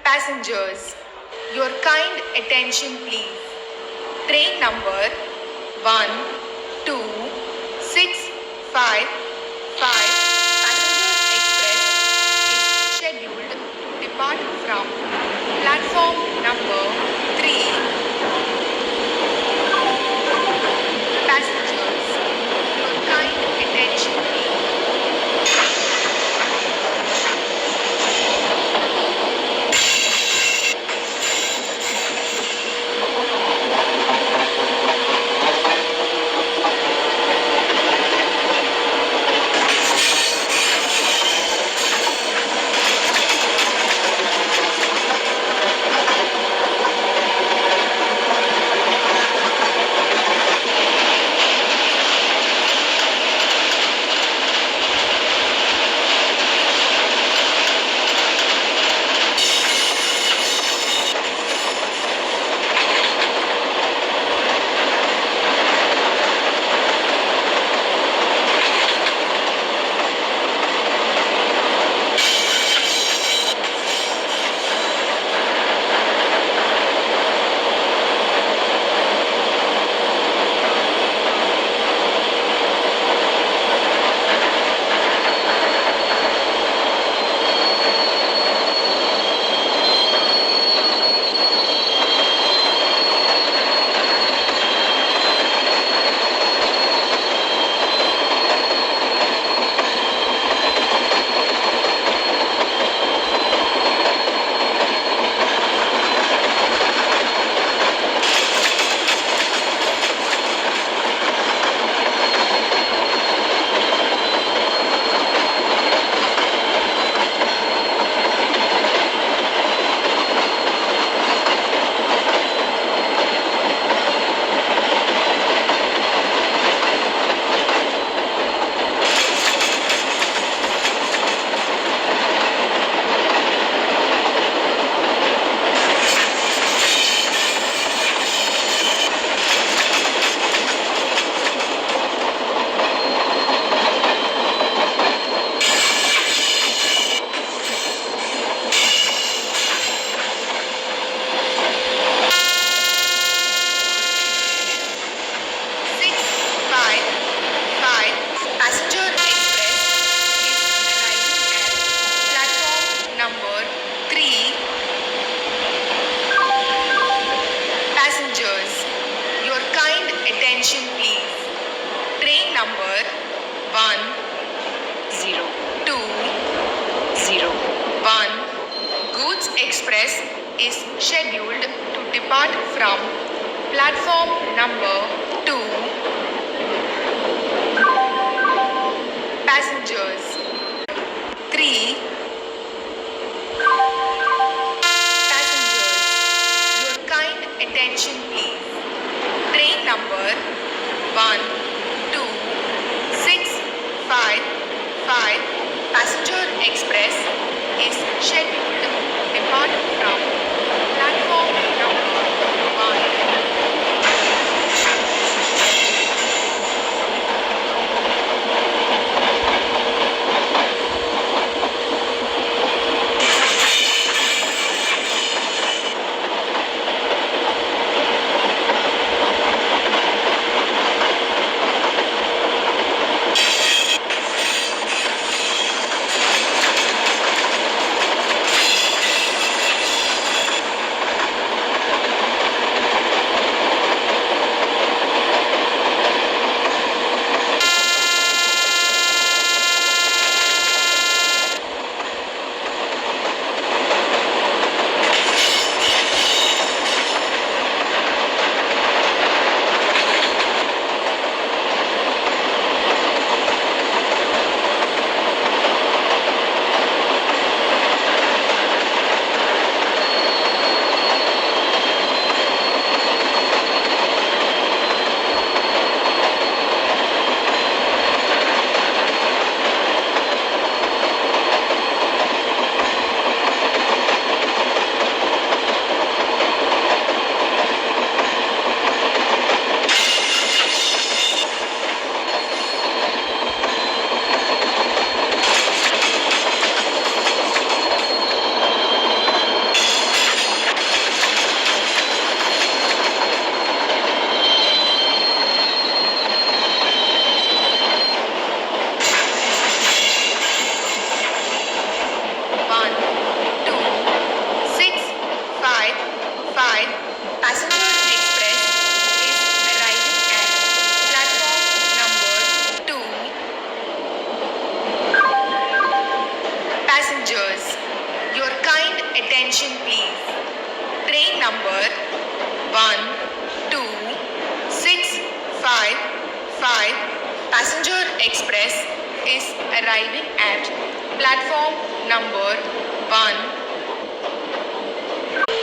Passengers, your kind attention please. Train number 12655 Passenger Express is scheduled to depart from platform number 3. Passengers, your kind attention please. Passenger Express is arriving at platform number 3. Passengers, your kind attention please. Train number 10201 Goods Express is scheduled to depart from platform number 2. Passengers 3. Passengers, your kind attention please. Train number 12655 Passenger Express is scheduled to depart from platform number 1. number 12655 Passenger Express is arriving at platform number 1.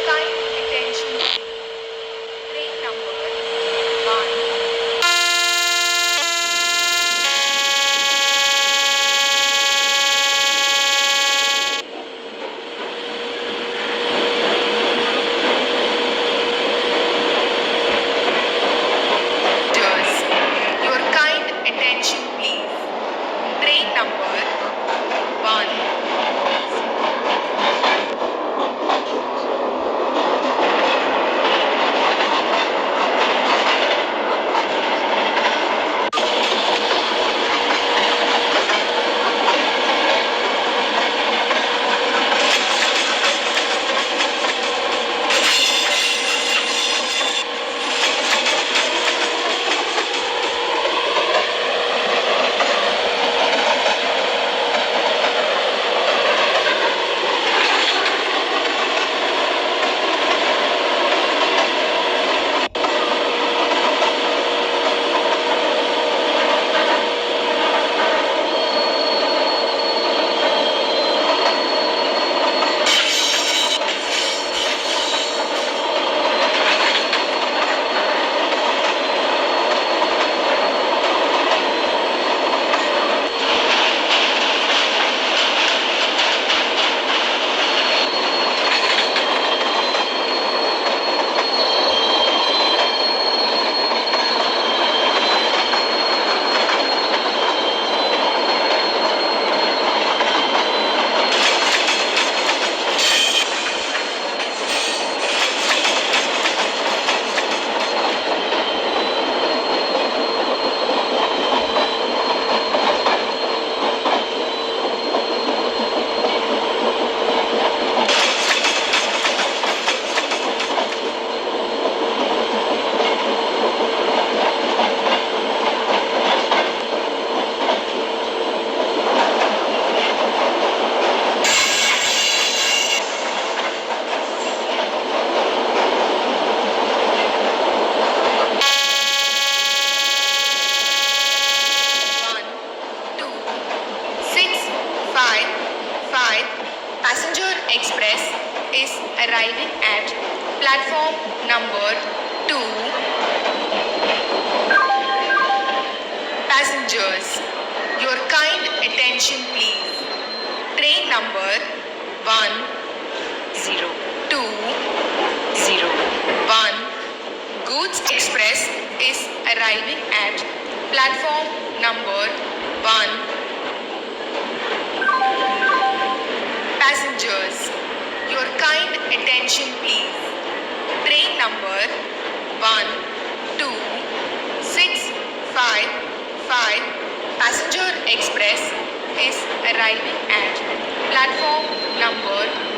Kind attention. Train number 1. Your kind attention please. Train number 1. Passenger Express is arriving at platform number 2. Passengers, your kind attention please. Train number 10201 Goods Express is arriving at platform number 1. Passengers, your kind attention please. Train number 12655 Passenger Express is arriving at platform number